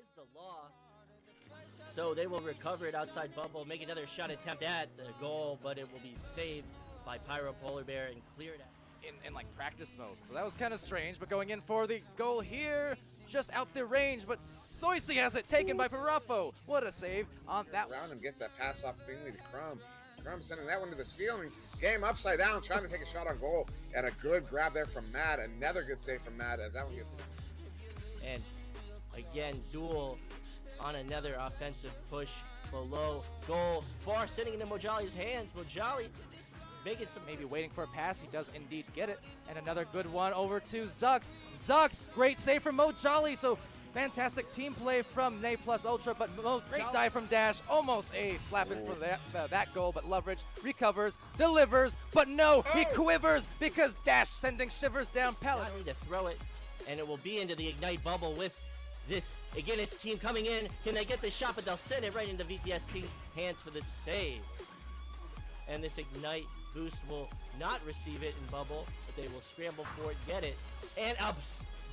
is the law. So they will recover it outside bubble, make another shot attempt at the goal, but it will be saved by Pyro Polar Bear and cleared out. In like practice mode. So that was kind of strange, but going in for the goal here, just out the range, but Soisy has it taken by Parafo. What a save on that one. Around him, gets that pass off Bingley to Crumb. Crumb sending that one to the ceiling. Game upside down, trying to take a shot on goal. And a good grab there from Matt. Another good save from Matt as that one gets. And again, Duel on another offensive push below goal. Far sending into Mojali's hands. Mojali making some, maybe waiting for a pass. He does indeed get it. And another good one over to Zux. Zux, great save from Mojali. So fantastic team play from Nay Plus Ultra, but great dive from Dash. Almost a slap in for that goal, but Loveridge recovers, delivers, but no, he quivers because Dash sending shivers down Palidore. Need to throw it, and it will be into the Ignite bubble with this, again, his team coming in. Can they get the shot? But they'll send it right into VTS King's hands for the save. And this Ignite boost will not receive it in bubble, but they will scramble for it, get it, and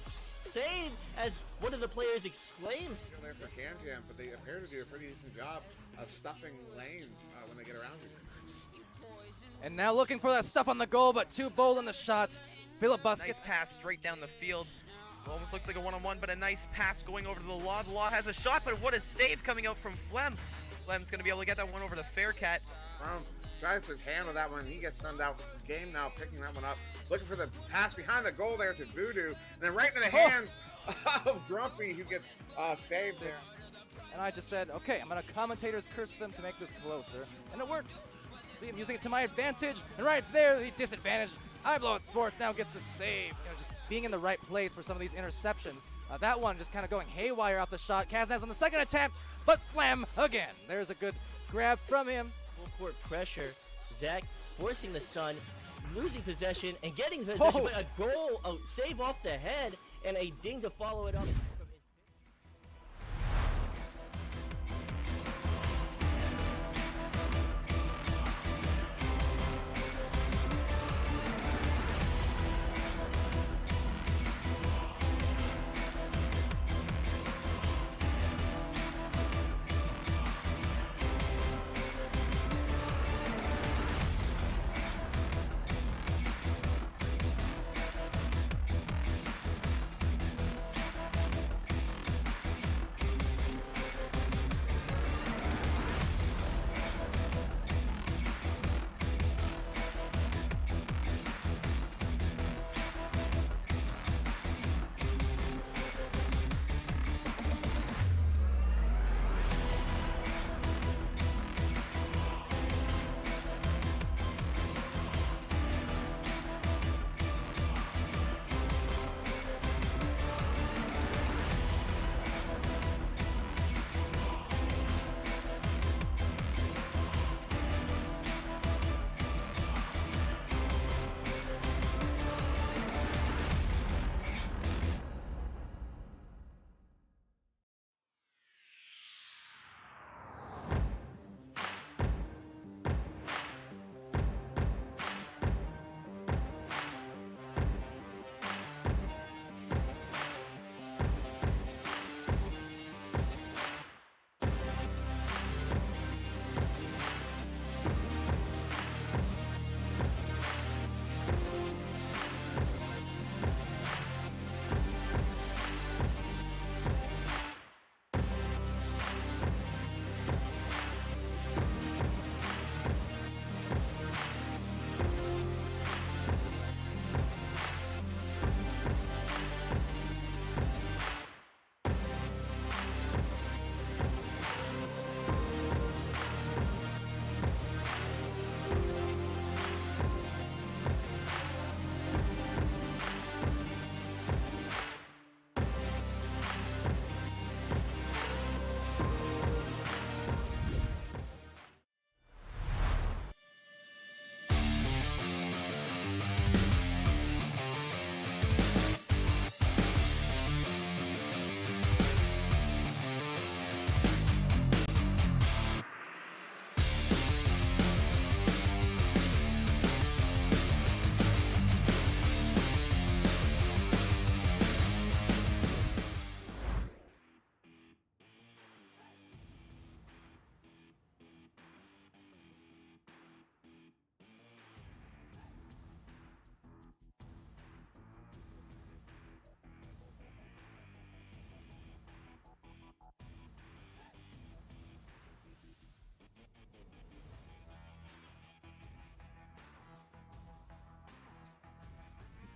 save as one of the players exclaims. They're there for Can Jam, but they appear to do a pretty decent job of stuffing lanes when they get around you. And now looking for that stuff on the goal, but too bold on the shots. Philip Busk. Nice pass straight down the field. Almost looks like a one-on-one, but a nice pass going over to the Law. The Law has a shot, but what a save coming out from Flem. Flem's going to be able to get that one over to Faircat. Crumb tries to handle that one. He gets stunned out. Game now picking that one up. Looking for the pass behind the goal there to Voodoo. And then right into the hands of Grumpy, who gets saved there. And I just said, okay, I'm going to commentator's curse them to make this closer. And it worked. See, I'm using it to my advantage. And right there, the disadvantage. I Blow It Sports now gets the save. You know, just being in the right place for some of these interceptions. That one just kind of going haywire off the shot. Kaznaz on the second attempt, but Flem again. There's a good grab from him. Full court pressure. Zach forcing the stun, losing possession, and getting possession, but a goal, a save off the head, and a ding to follow it up.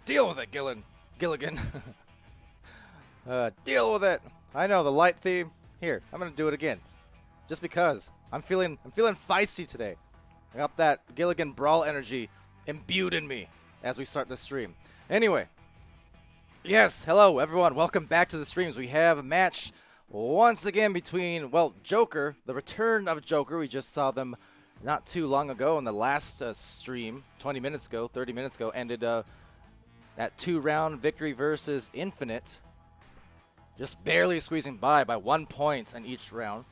Deal with it, Gilligan. Deal with it. I know the light theme. Here, I'm gonna do it again, just because I'm feeling feisty today. I got that Gilligan brawl energy imbued in me as we start the stream. Anyway, yes, hello everyone. Welcome back to the streams. We have a match once again between, well, Jokr, the return of Jokr. We just saw them not too long ago in the last stream, 20 minutes ago, 30 minutes ago, ended that 2-round victory versus Infinite. Just barely squeezing by 1 point in each round.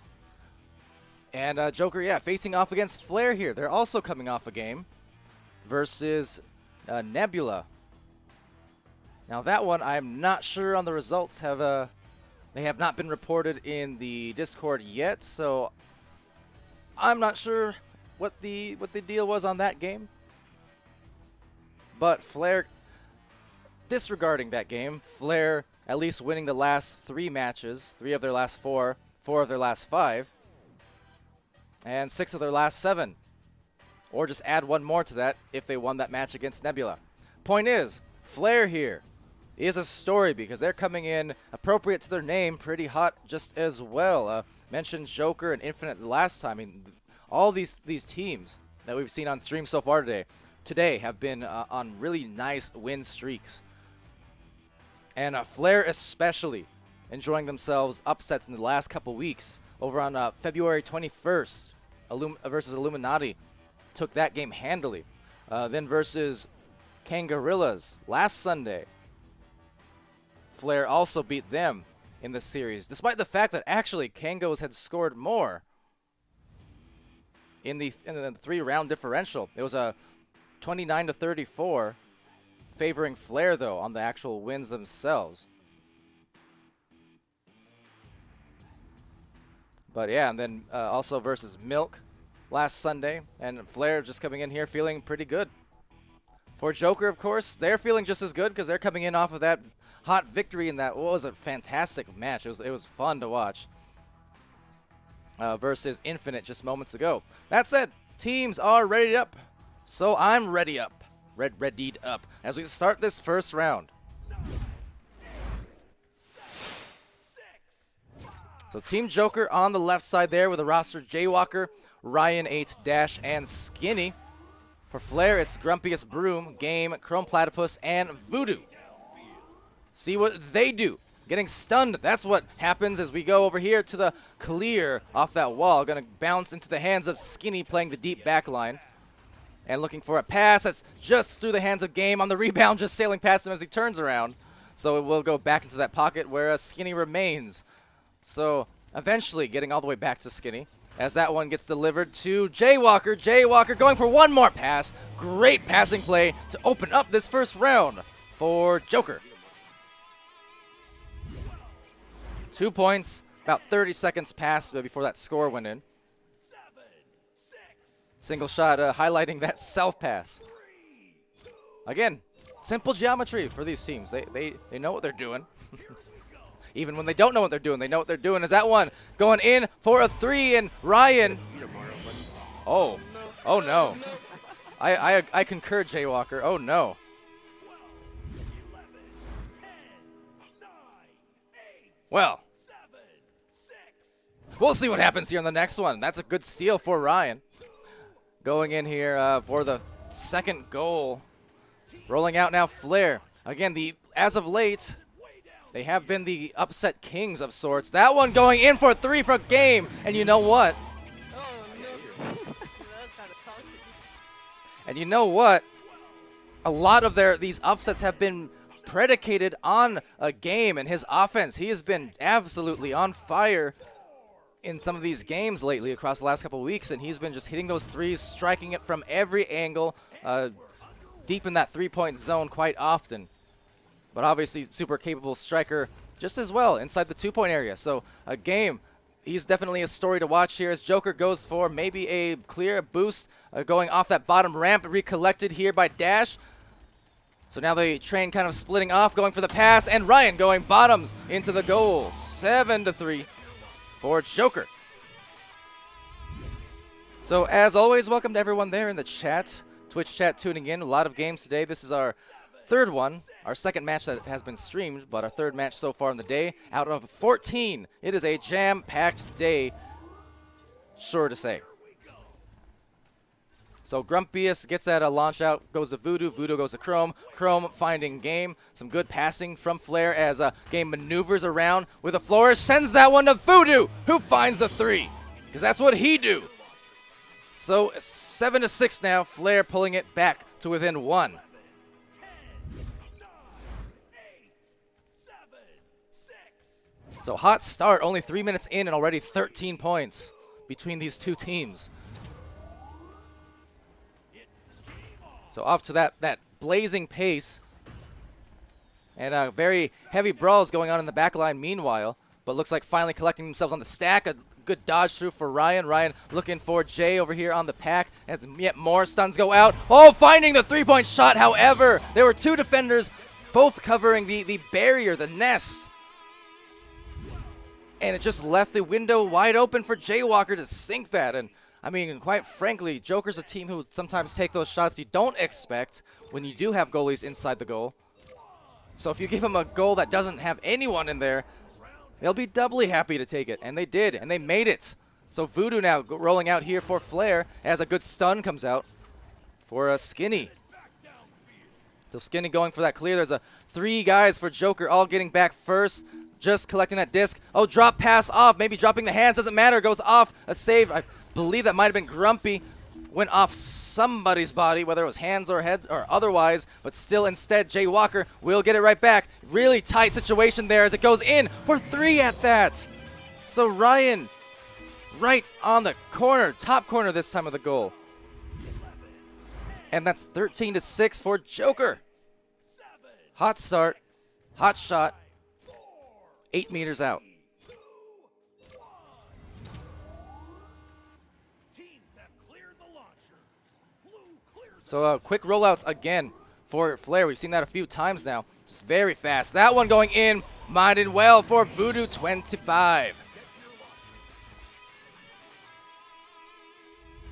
And Jokr, yeah, facing off against Flare here. They're also coming off a game versus Nebula. Now that one, I'm not sure on the results. They have not been reported in the Discord yet, so I'm not sure what the deal was on that game. But Flare, disregarding that game, Flare at least winning the last 3 matches, 3 of their last 4, 4 of their last 5, and 6 of their last 7. Or just add 1 more to that if they won that match against Nebula. Point is, Flare here is a story because they're coming in appropriate to their name, pretty hot just as well. Mentioned Jokr and Infinite the last time. I mean, all these teams that we've seen on stream so far today have been on really nice win streaks. And Flare especially enjoying themselves upsets in the last couple weeks. Over on February 21st, versus Illuminati, took that game handily. Then versus Kangorillas last Sunday, Flare also beat them in the series, despite the fact that actually Kangos had scored more in the 3-round differential. It was a 29-34. Favoring Flare, though, on the actual wins themselves. But yeah, and then also versus Milk last Sunday. And Flare just coming in here feeling pretty good. For Jokr, of course, they're feeling just as good because they're coming in off of that hot victory in that was a fantastic match. It was fun to watch. Versus Infinite just moments ago. That said, teams are ready up. So I'm ready up. Readied up as we start this first round. So Team Jokr on the left side there with a roster Jaywalker, Ryan 8, Dash, and Skinny. For Flare, it's Grumpiest Broom, Game, Chrome Platypus, and Voodoo. See what they do. Getting stunned. That's what happens as we go over here to the clear off that wall. Gonna bounce into the hands of Skinny playing the deep back line. And looking for a pass that's just through the hands of Game on the rebound, just sailing past him as he turns around. So it will go back into that pocket where Skinny remains. So eventually getting all the way back to Skinny as that one gets delivered to Jaywalker. Jaywalker going for 1 more pass. Great passing play to open up this first round for Jokr. 2 points, about 30 seconds passed before that score went in. Single shot highlighting that self pass. Again, simple geometry for these teams. They know what they're doing. Even when they don't know what they're doing, they know what they're doing. Is that one going in for a 3 and Ryan? Oh no. I concur, Jaywalker. Oh no. Well, we'll see what happens here in the next one. That's a good steal for Ryan. Going in here for the second goal. Rolling out now Flare. Again, as of late, they have been the upset kings of sorts. That one going in for 3 for Game. And you know what? And you know what? A lot of these upsets have been predicated on a Game and his offense. He has been absolutely on fire in some of these games lately across the last couple of weeks, and he's been just hitting those threes, striking it from every angle, deep in that 3-point zone quite often. But obviously super capable striker just as well inside the 2-point area. So a Game, he's definitely a story to watch here as Jokr goes for maybe a clear boost going off that bottom ramp, recollected here by Dash. So now the train kind of splitting off, going for the pass, and Ryan going bottoms into the goal. 7-3. For Jokr. So as always, welcome to everyone there in the chat, Twitch chat tuning in. A lot of games today. This is our third one, our second match that has been streamed, but our third match so far in the day out of 14. It is a jam-packed day, sure to say. So Grumpiest gets that launch out, goes to Voodoo, Voodoo goes to Chrome, Chrome finding Game. Some good passing from Flare as Game maneuvers around with a flourish, sends that one to Voodoo, who finds the 3, because that's what he do. So 7-6 now, Flare pulling it back to within 1. So hot start, only 3 minutes in and already 13 points between these two teams. So off to that blazing pace. And very heavy brawls going on in the back line meanwhile. But looks like finally collecting themselves on the stack. A good dodge through for Ryan. Ryan looking for Jay over here on the pack. As yet more stuns go out. Oh, finding the 3-point shot. However, there were two defenders both covering the barrier, the nest. And it just left the window wide open for Jokr to sink that. And I mean, quite frankly, Joker's a team who sometimes take those shots you don't expect when you do have goalies inside the goal. So if you give them a goal that doesn't have anyone in there, they'll be doubly happy to take it. And they did, and they made it. So Voodoo now rolling out here for Flare as a good stun comes out for Skinny. So Skinny going for that clear. There's 3 guys for Jokr all getting back first. Just collecting that disc. Oh, drop pass off. Maybe dropping the hands. Doesn't matter. Goes off. A save. I believe that might have been Grumpy. Went off somebody's body, whether it was hands or heads or otherwise. But still, instead, Jokr will get it right back. Really tight situation there as it goes in for 3 at that. So Ryan right on the corner. Top corner this time of the goal. And that's 13-6 for Jokr. Hot start. Hot shot. 8 meters out. So quick rollouts again for Flare. We've seen that a few times now. Just very fast. That one going in. Minded well for Voodoo 25.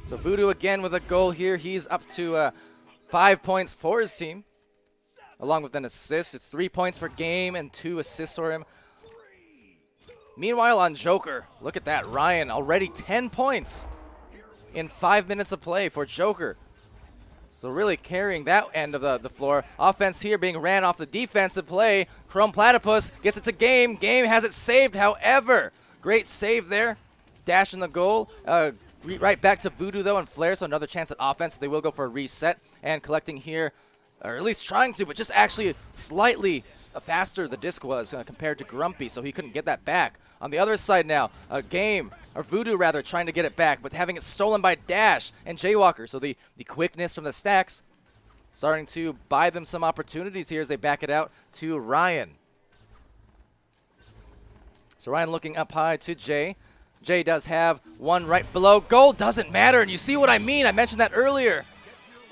So Voodoo again with a goal here. He's up to 5 points for his team, along with an assist. It's 3 points per game and 2 assists for him. Meanwhile on Jokr, look at that. Ryan already 10 points in 5 minutes of play for Jokr. So really carrying that end of the floor. Offense here being ran off the defensive play. Chrome Platypus gets it to Game. Game has it saved, however. Great save there. Dash in the goal. Right back to Voodoo though and Flare, so another chance at offense. They will go for a reset and collecting here, or at least trying to, but just actually slightly faster the disc was compared to Grumpy, so he couldn't get that back. On the other side now, Game, or Voodoo rather, trying to get it back, but having it stolen by Dash and Jokr. So the quickness from the stacks starting to buy them some opportunities here as they back it out to Ryan. So Ryan looking up high to Jay. Jay does have one right below. Goal doesn't matter, and you see what I mean. I mentioned that earlier.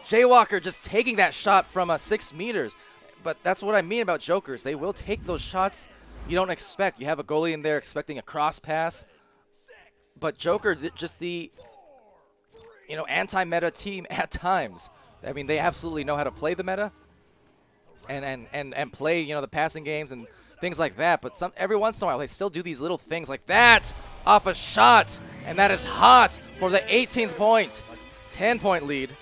Jokr just taking that shot from 6 meters. But that's what I mean about Jokers. They will take those shots you don't expect. You have a goalie in there expecting a cross pass. But Jokr, just the anti-meta team at times. I mean, they absolutely know how to play the meta and play, the passing games and things like that. But every once in a while, they still do these little things like that off a shot. And that is hot for the 18th point. 10-point lead.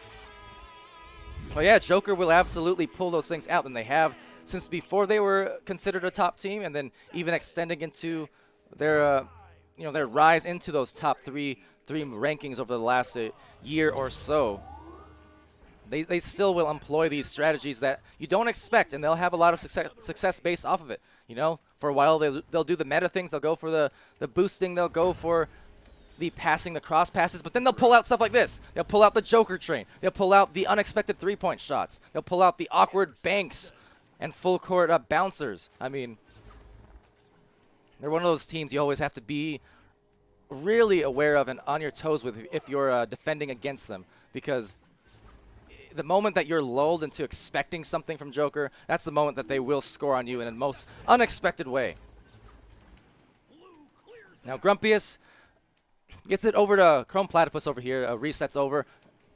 Well, yeah, Jokr will absolutely pull those things out, and they have since before they were considered a top team, and then even extending into their, their rise into those top three rankings over the last year or so. They still will employ these strategies that you don't expect, and they'll have a lot of success based off of it. For a while they'll do the meta things. They'll go for the boosting. They'll go for the passing, the cross passes, but then they'll pull out stuff like this. They'll pull out the Jokr train. They'll pull out the unexpected 3-point shots. They'll pull out the awkward banks and full court bouncers. I mean, they're one of those teams you always have to be really aware of and on your toes with if you're defending against them, because the moment that you're lulled into expecting something from Jokr, that's the moment that they will score on you in a most unexpected way. Now Grumpiest gets it over to Chrome Platypus over here. Resets over,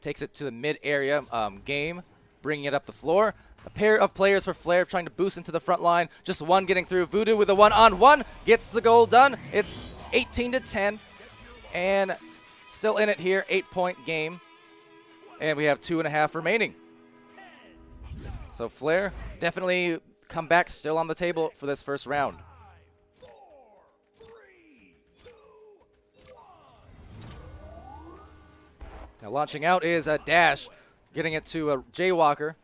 takes it to the mid area. Game bringing it up the floor. A pair of players for Flair trying to boost into the front line. Just one getting through. Voodoo with a 1-on-1 gets the goal done. It's 18-10, and still in it here. 8-point game, and we have 2.5 remaining. So Flair definitely come back still on the table for this first round. Now launching out is a Dash, getting it to Jokr.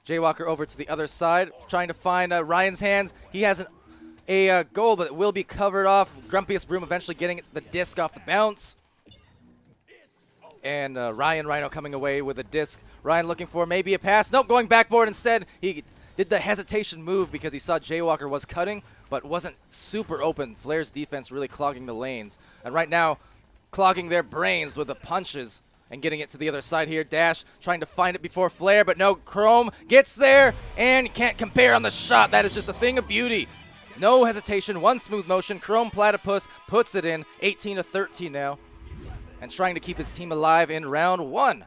Jokr over to the other side, trying to find Ryan's hands. He has a goal, but it will be covered off. Grumpiest Broom eventually getting the disc off the bounce. And Rhino coming away with a disc. Ryan looking for maybe a pass. Nope, going backboard instead. He did the hesitation move because he saw Jokr was cutting, but wasn't super open. Flair's defense really clogging the lanes. And right now, clogging their brains with the punches and getting it to the other side here. Dash trying to find it before Flair, but no, Chrome gets there and can't compare on the shot. That is just a thing of beauty. No hesitation, one smooth motion. Chrome Platypus puts it in, 18-13 now, and trying to keep his team alive in round 1.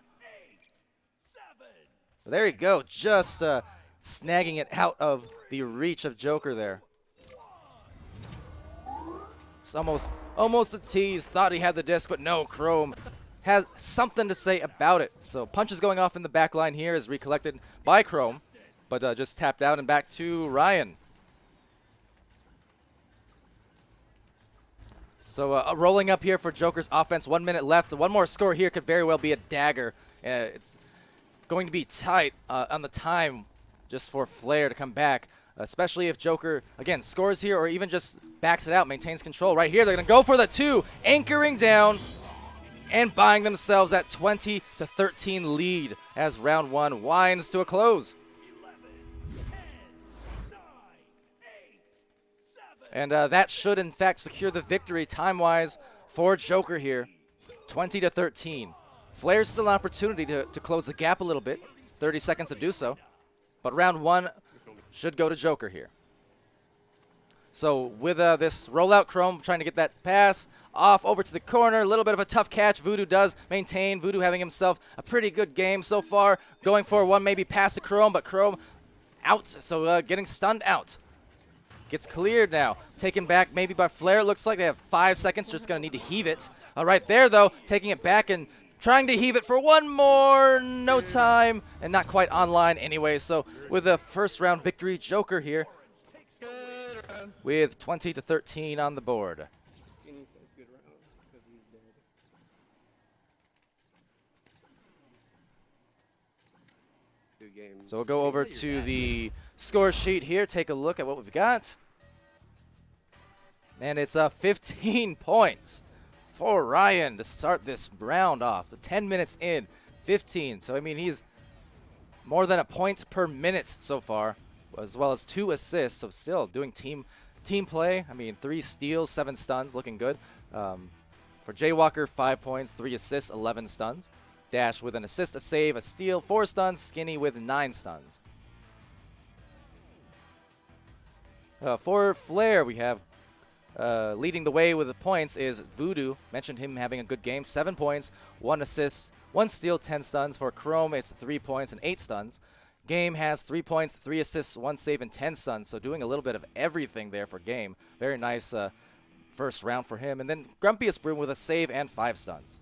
There you go, just snagging it out of the reach of Jokr there. It's almost a tease. Thought he had the disc, but no, Chrome has something to say about it. So punches going off in the back line here is recollected by Chrome, but just tapped out and back to Ryan. So rolling up here for Jokr's offense, 1 minute left. One more score here could very well be a dagger. It's going to be tight on the time just for Flair to come back, especially if Jokr, again, scores here or even just backs it out, maintains control. Right here, they're going to go for the 2, anchoring down and buying themselves that 20-13 lead as round 1 winds to a close. And that should, in fact, secure the victory time-wise for Jokr here, 20-13. Flair's still an opportunity to close the gap a little bit, 30 seconds to do so. But round 1 should go to Jokr here. So with this rollout, Chrome trying to get that pass off over to the corner. A little bit of a tough catch. Voodoo does maintain. Voodoo having himself a pretty good game so far. Going for one maybe past the Chrome, but Chrome out. So getting stunned out. Gets cleared now. Taken back maybe by Flair. Looks like they have 5 seconds. Just going to need to heave it. Right there, though. Taking it back and trying to heave it for one more. No time. And not quite online anyway. So with a first round victory, Jokr here with 20-13 on the board. So we'll go over to the score sheet here, take a look at what we've got. And it's 15 points for Ryan to start this round off. 10 minutes in, 15. So, I mean, he's more than a point per minute so far, as well as 2 assists. So still doing team play. I mean, 3 steals, 7 stuns, looking good. For Jokr, 5 points, 3 assists, 11 stuns. Dash with an assist, a save, a steal, 4 stuns. Skinny with 9 stuns. For Flair, we have leading the way with the points is Voodoo. Mentioned him having a good game. 7 points, 1 assist, 1 steal, 10 stuns. For Chrome, it's 3 points and 8 stuns. Game has 3 points, 3 assists, 1 save, and 10 stuns. So doing a little bit of everything there for Game. Very nice first round for him. And then Grumpiest Broom with a save and 5 stuns.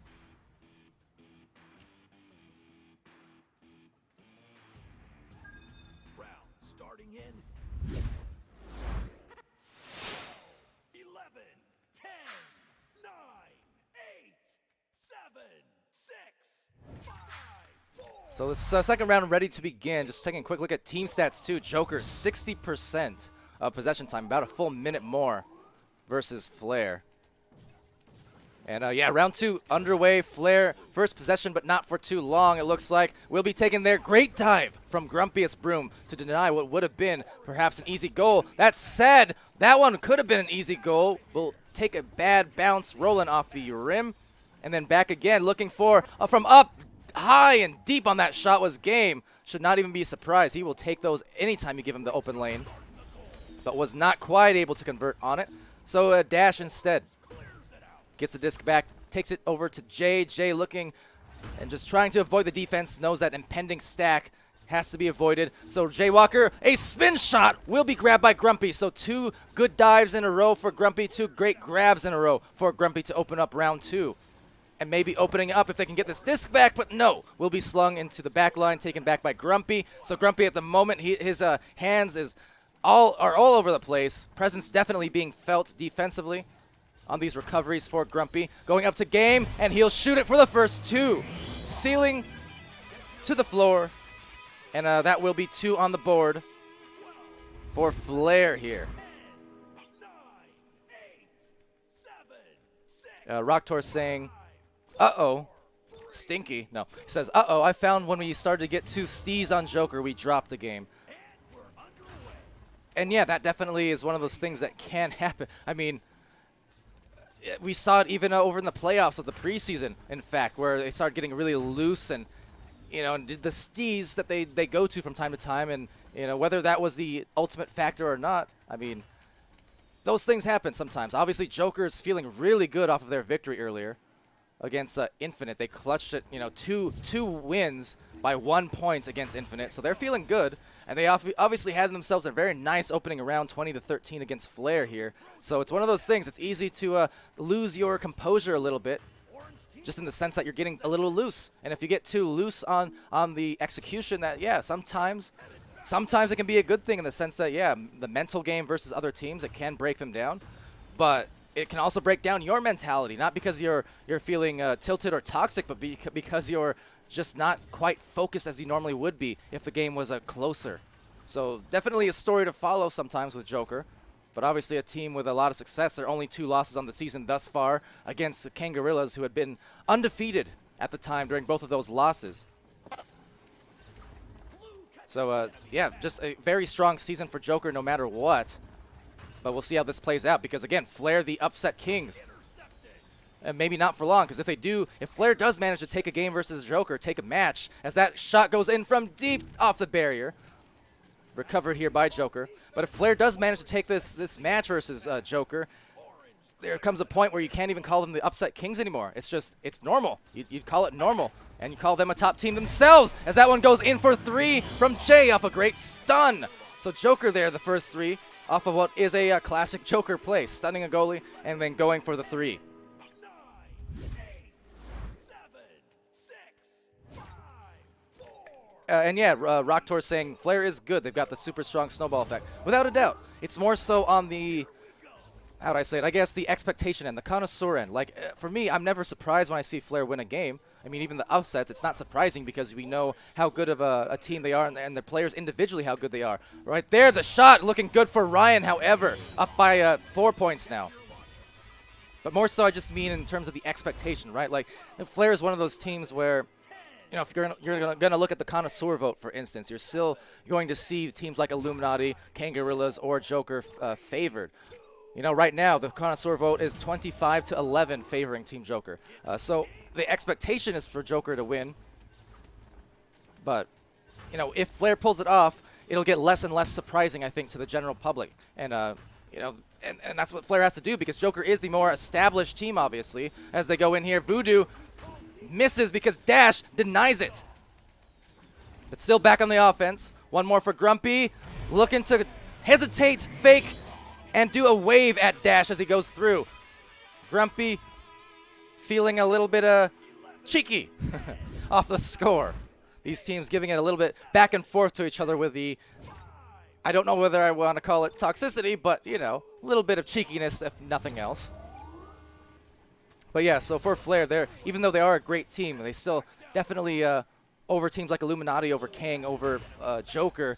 So this second round ready to begin. Just taking a quick look at team stats too. Jokr 60% of possession time, about a full minute more versus Flair. And yeah, round 2 underway. Flair first possession, but not for too long. It looks like we'll be taking their great dive from Grumpiest Broom to deny what would have been perhaps an easy goal. That said, that one could have been an easy goal. We'll take a bad bounce rolling off the rim, and then back again, looking for from up. High and deep on that shot was Game. Should not even be surprised. He will take those anytime you give him the open lane. But was not quite able to convert on it. So Dash instead gets the disc back, takes it over to Jay. Jay looking and just trying to avoid the defense, knows that impending stack. has to be avoided. So Jokr, a spin shot will be grabbed by Grumpy. So 2 good dives in a row for Grumpy, 2 great grabs in a row for Grumpy to open up round 2. And maybe opening up if they can get this disc back, but no, will be slung into the back line, taken back by Grumpy. So Grumpy at the moment, his hands are all over the place. Presence definitely being felt defensively on these recoveries for Grumpy. Going up to game, and he'll shoot it for the first 2. Sealing to the floor, and that will be 2 on the board for Flair here. Rocktor saying, uh-oh, stinky. No, he says, uh-oh, I found when we started to get 2 stees on Jokr, we dropped the game. And yeah, that definitely is one of those things that can happen. I mean, we saw it even over in the playoffs of the preseason, in fact, where they started getting really loose and, you know, the stees that they go to from time to time, and, you know, whether that was the ultimate factor or not, I mean, those things happen sometimes. Obviously, Jokr is feeling really good off of their victory earlier against Infinite. They clutched it, you know, two wins by 1 point against Infinite, so they're feeling good. And they obviously had themselves a very nice opening round, 20-13 against Flair here. So it's one of those things. It's easy to lose your composure a little bit, just in the sense that you're getting a little loose. And if you get too loose on the execution, that, yeah, sometimes it can be a good thing in the sense that, yeah, the mental game versus other teams, it can break them down. But it can also break down your mentality, not because you're feeling tilted or toxic, but because you're just not quite focused as you normally would be if the game was closer. So definitely a story to follow sometimes with Jokr, but obviously a team with a lot of success. There are only 2 losses on the season thus far against the Kangarillas, who had been undefeated at the time during both of those losses. So yeah, just a very strong season for Jokr no matter what. But we'll see how this plays out because, again, Flair the upset kings. And maybe not for long, because if Flair does manage to take a game versus Jokr, take a match, as that shot goes in from deep off the barrier, recovered here by Jokr. But if Flair does manage to take this match versus Jokr, there comes a point where you can't even call them the upset kings anymore. It's normal. You'd call it normal, and you call them a top team themselves, as that one goes in for 3 from Jay off a great stun. So Jokr there, the first 3, off of what is a classic Jokr play, stunning a goalie and then going for the 3. And yeah, Rocktor saying Flair is good. They've got the super strong snowball effect. Without a doubt. It's more so on the, how would I say it? I guess the expectation end, the connoisseur end. Like, for me, I'm never surprised when I see Flair win a game. I mean, even the upsets, it's not surprising because we know how good of a team they are and the players individually how good they are. Right there, the shot looking good for Ryan, however, up by 4 points now. But more so, I just mean in terms of the expectation, right? Like, Flair is one of those teams where, you know, if you're going to look at the connoisseur vote, for instance, you're still going to see teams like Illuminati, Kangarillas, or Jokr favored. You know, right now, the connoisseur vote is 25-11 favoring Team Jokr. So the expectation is for Jokr to win. But, you know, if Flair pulls it off, it'll get less and less surprising, I think, to the general public. And, you know, and that's what Flair has to do because Jokr is the more established team, obviously, as they go in here. Voodoo misses because Dash denies it. But still back on the offense. One more for Grumpy. Looking to hesitate, fake, and do a wave at Dash as he goes through. Grumpy feeling a little bit cheeky off the score. These teams giving it a little bit back and forth to each other with the, I don't know whether I want to call it toxicity, but, you know, a little bit of cheekiness if nothing else. But yeah, so for Flair, even though they are a great team, they still definitely, over teams like Illuminati, over Kang, over Jokr,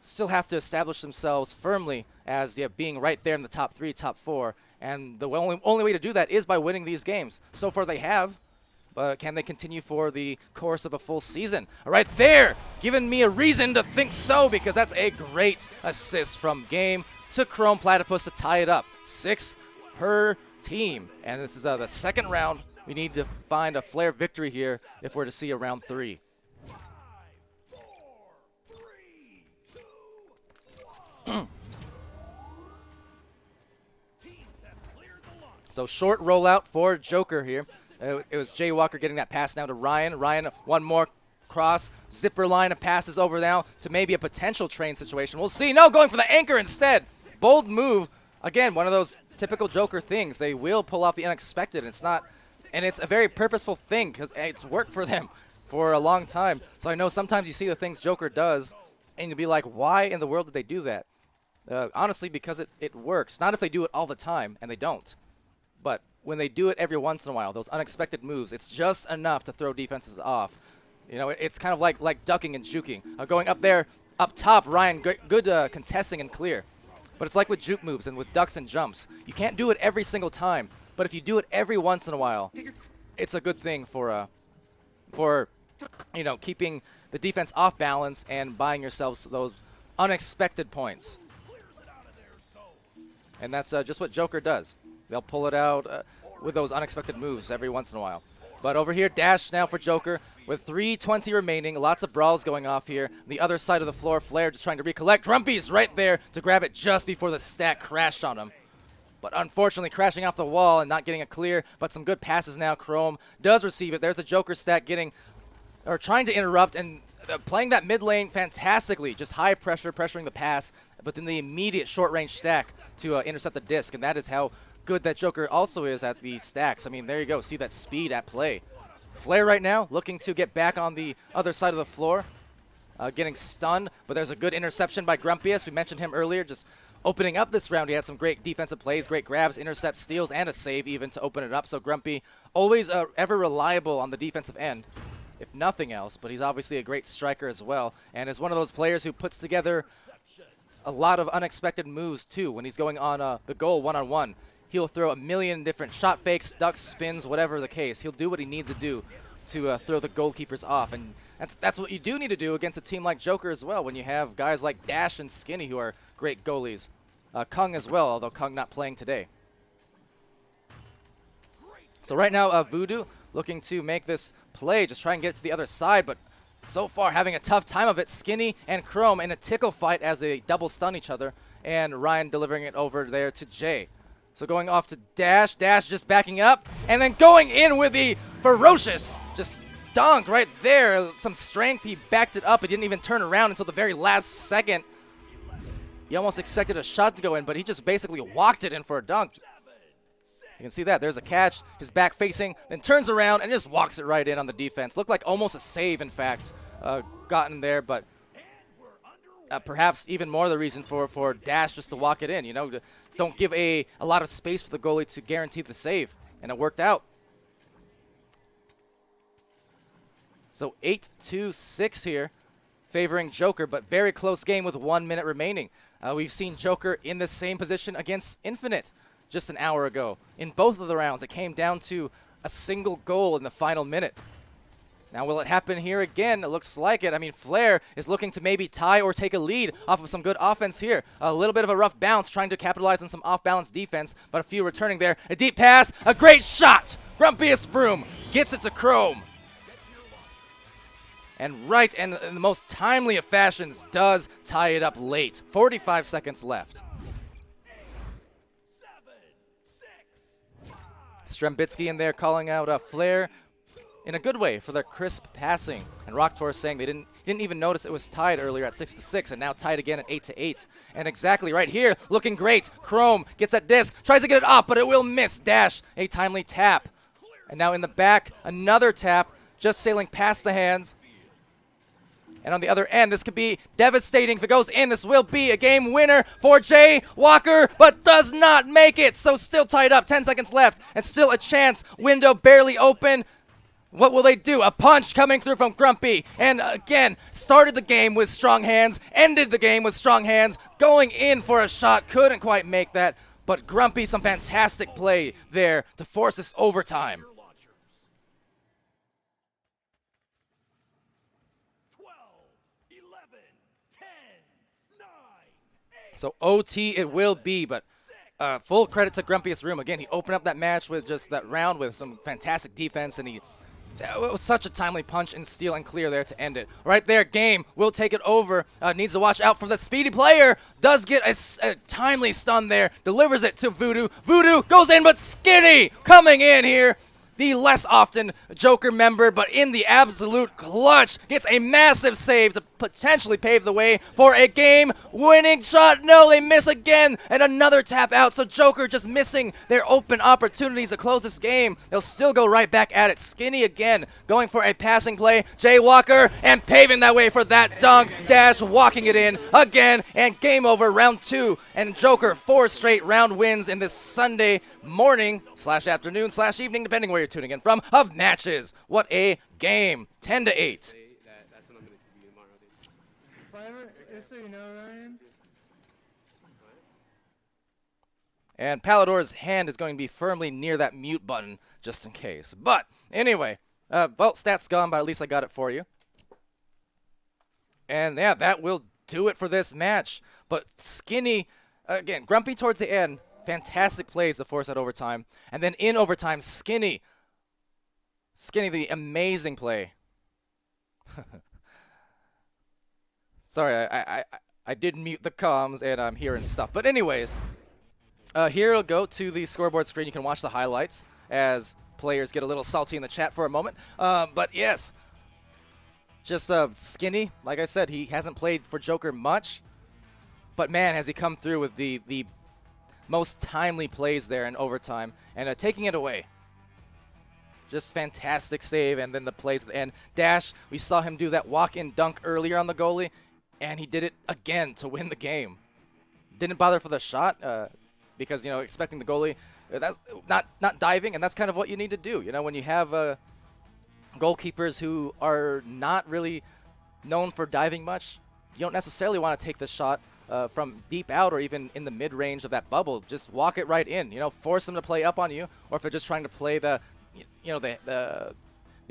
still have to establish themselves firmly as being right there in the top 3, top 4. And the only way to do that is by winning these games. So far they have, but can they continue for the course of a full season? Right there, giving me a reason to think so, because that's a great assist from Game to Chrome Platypus to tie it up. 6 per team, and this is the second round. We need to find a Flair victory here if we're to see a round 3. So short rollout for Jokr here. It was Jokr getting that pass now to Ryan. Ryan, one more cross zipper line of passes over now to maybe a potential train situation. We'll see. No, going for the anchor instead. Bold move. Again, one of those typical Jokr things. They will pull off the unexpected. And it's a very purposeful thing because it's worked for them for a long time. So I know sometimes you see the things Jokr does and you'll be like, why in the world did they do that? Honestly, because it works. Not if they do it all the time, and they don't. But when they do it every once in a while, those unexpected moves, it's just enough to throw defenses off. You know, it's kind of like ducking and juking. Going up there, up top, Ryan, good contesting and clear. But it's like with juke moves and with ducks and jumps. You can't do it every single time, but if you do it every once in a while, it's a good thing for you know, keeping the defense off balance and buying yourselves those unexpected points. And that's just what Jokr does. They'll pull it out with those unexpected moves every once in a while. But over here, dash now for Jokr with 3:20 remaining. Lots of brawls going off here. The other side of the floor, Flair just trying to recollect. Grumpy's right there to grab it just before the stack crashed on him. But unfortunately, crashing off the wall and not getting a clear. But some good passes now. Chrome does receive it. There's a Jokr stack trying to interrupt and playing that mid lane fantastically. Just high pressure, pressuring the pass, but then the immediate short range stack to intercept the disc. And that is how good that Jokr also is at the stacks. I mean, there you go. See that speed at play. Flair right now looking to get back on the other side of the floor. Getting stunned, but there's a good interception by Grumpiest. We mentioned him earlier, just opening up this round. He had some great defensive plays, great grabs, intercepts, steals, and a save even to open it up. So Grumpy, always ever reliable on the defensive end, if nothing else. But he's obviously a great striker as well, and is one of those players who puts together a lot of unexpected moves too. When he's going on the goal one-on-one, he'll throw a million different shot fakes, ducks, spins, whatever the case. He'll do what he needs to do to throw the goalkeepers off. And that's what you do need to do against a team like Jokr as well, when you have guys like Dash and Skinny who are great goalies. Kung as well, although Kung not playing today. So right now, Voodoo looking to make this play, just try and get it to the other side, but so far having a tough time of it. Skinny and Chrome in a tickle fight as they double stun each other, and Ryan delivering it over there to Jay. So going off to Dash, Dash just backing up, and then going in with the ferocious, just dunk right there. Some strength, he backed it up. He didn't even turn around until the very last second. He almost expected a shot to go in, but he just basically walked it in for a dunk. You can see that. There's a catch, his back facing, then turns around and just walks it right in on the defense. Looked like almost a save, in fact, gotten there, but perhaps even more the reason for Dash just to walk it in. You know, don't give a lot of space for the goalie to guarantee the save, and it worked out. So 8-2-6 here, favoring Jokr, but very close game with 1 minute remaining. We've seen Jokr in the same position against Infinite just an hour ago. In both of the rounds, it came down to a single goal in the final minute. Now, will it happen here again? It looks like it. I mean, Flair is looking to maybe tie or take a lead off of some good offense here. A little bit of a rough bounce, trying to capitalize on some off-balance defense, but a few returning there. A deep pass, a great shot. Grumpiest Broom gets it to Chrome. And right in the most timely of fashions does tie it up late. 45 seconds left. Strembitsky in there calling out Flair in a good way for their crisp passing. And Rocktor saying they didn't even notice it was tied earlier at 6-6 and now tied again at 8-8. And exactly right here, looking great. Chrome gets that disc, tries to get it off, but it will miss. Dash, a timely tap. And now in the back, another tap, just sailing past the hands. And on the other end, this could be devastating. If it goes in, this will be a game winner for Jay Walker, but does not make it. So still tied up, 10 seconds left, and still a chance. Window barely open. What will they do? A punch coming through from Grumpy. And again, started the game with strong hands, ended the game with strong hands, going in for a shot. Couldn't quite make that, but Grumpy, some fantastic play there to force this overtime. So OT it will be, but full credit to Grumpiest Room. Again, he opened up that match with just that round with some fantastic defense, and it was such a timely punch and steal and clear there to end it. Right there, game will take it over. Needs to watch out for the speedy player. Does get a timely stun there. Delivers it to Voodoo. Voodoo goes in, but Skinny coming in here. the less often Jokr member, but in the absolute clutch, gets a massive save to potentially pave the way for a game-winning shot. No, they miss again, and another tap out, so Jokr just missing their open opportunities to close this game. They'll still go right back at it. Skinny again, going for a passing play. Jaywalker, and paving that way for that dunk. Dash walking it in again, and game over, round 2. And Jokr 4 straight round wins in this Sunday morning / afternoon / evening, depending where you're tuning in from, of matches. What a game. 10-8. That's what I'm gonna do tomorrow, dude. Just so you know, Ryan. And Palidore's hand is going to be firmly near that mute button, just in case. But anyway, well, stats gone, but at least I got it for you. And yeah, that will do it for this match. But Skinny, again, grumpy towards the end. Fantastic plays to force that overtime. And then in overtime, Skinny, the amazing play. Sorry, I did mute the comms, and I'm hearing stuff. But anyways, here it'll go to the scoreboard screen. You can watch the highlights as players get a little salty in the chat for a moment. But yes, just Skinny, like I said, he hasn't played for Jokr much. But man, has he come through with the most timely plays there in overtime and taking it away. Just fantastic save, and then the plays at the end. Dash, we saw him do that walk-in dunk earlier on the goalie, and he did it again to win the game. Didn't bother for the shot because, you know, expecting the goalie, that's not diving, and that's kind of what you need to do. You know, when you have goalkeepers who are not really known for diving much, you don't necessarily want to take the shot from deep out or even in the mid-range of that bubble. Just walk it right in, you know, force them to play up on you, or if they're just trying to play the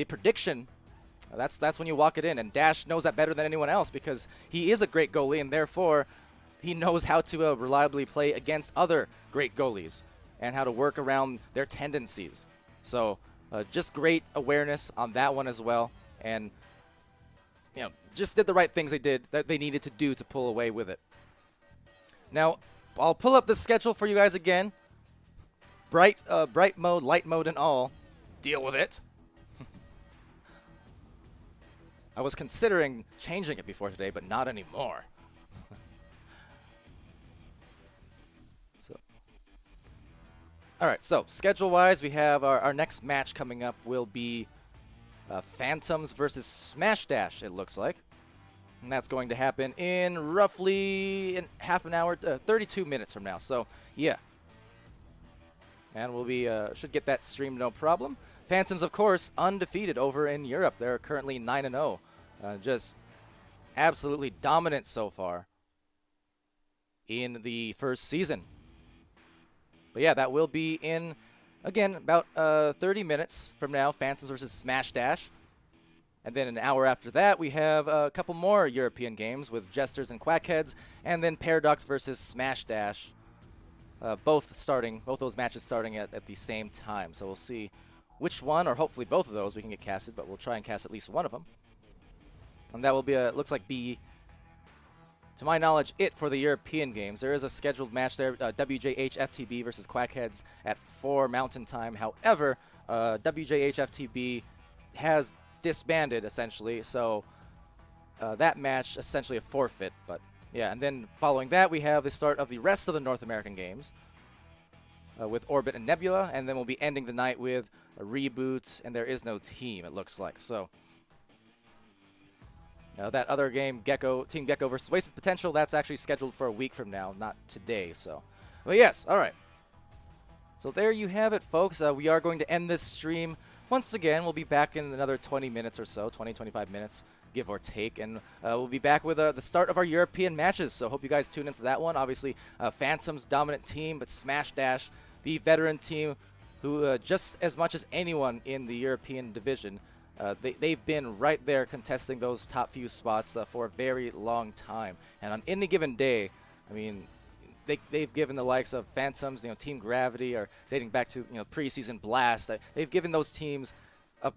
prediction, that's when you walk it in. And Dash knows that better than anyone else because he is a great goalie, and therefore he knows how to reliably play against other great goalies and how to work around their tendencies. So just great awareness on that one as well, and you know, just did the right things that they needed to do to pull away with it. Now, I'll pull up the schedule for you guys again. Bright mode, light mode, and all. Deal with it. I was considering changing it before today, but not anymore. Alright, so schedule-wise, we have our next match coming up will be Phantoms versus Smash Dash, it looks like. And that's going to happen in roughly half an hour, 32 minutes from now. So, yeah. And we'll be, should get that streamed no problem. Phantoms, of course, undefeated over in Europe. They're currently 9-0. Just absolutely dominant so far in the first season. But yeah, that will be in, again, about 30 minutes from now, Phantoms versus Smash Dash. And then an hour after that, we have a couple more European games with Jesters and Quackheads, and then Paradox versus Smash Dash. Both those matches starting at the same time. So we'll see which one, or hopefully both of those, we can get casted, but we'll try and cast at least one of them. And that will be, looks like to my knowledge, it for the European games. There is a scheduled match there, WJH FTB versus Quackheads at 4 Mountain Time. However, WJH FTB has disbanded, essentially, so that match, essentially a forfeit. But yeah, and then following that, we have the start of the rest of the North American games with Orbit and Nebula, and then we'll be ending the night with a reboot, and there is no team, it looks like. So that other game, Team Gecko versus Wasted Potential, that's actually scheduled for a week from now, not today. So, but yes, all right. So there you have it, folks. We are going to end this stream. Once again, we'll be back in another 20 minutes or so, 20, 25 minutes, give or take. And we'll be back with the start of our European matches. So hope you guys tune in for that one. Obviously, Phantoms, dominant team, but Smash Dash, the veteran team, who just as much as anyone in the European division, they've been right there contesting those top few spots for a very long time. And on any given day, I mean, they've given the likes of Phantoms, Team Gravity, or dating back to preseason Blast. They've given those teams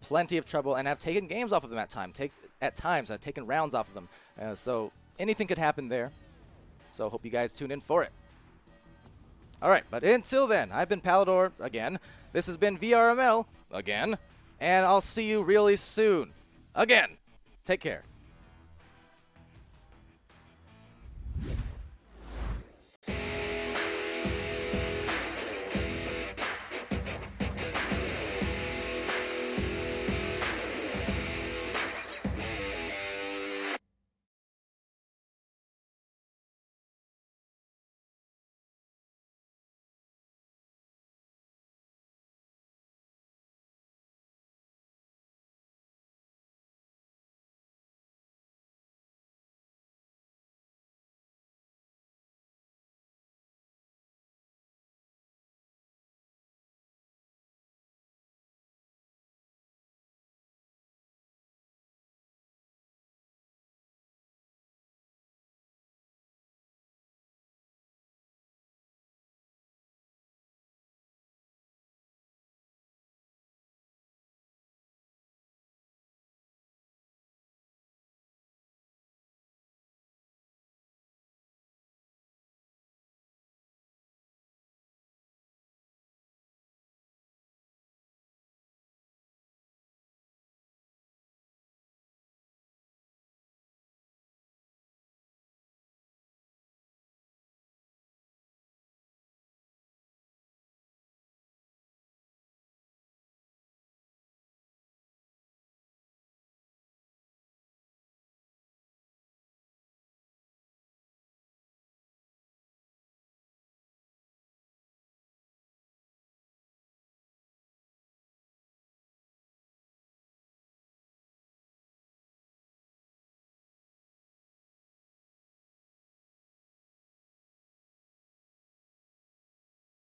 plenty of trouble and have taken games off of them at times, taken rounds off of them. So anything could happen there. So hope you guys tune in for it. All right, but until then, I've been Palidore again. This has been VRML. again. And I'll see you really soon. Again. Take care.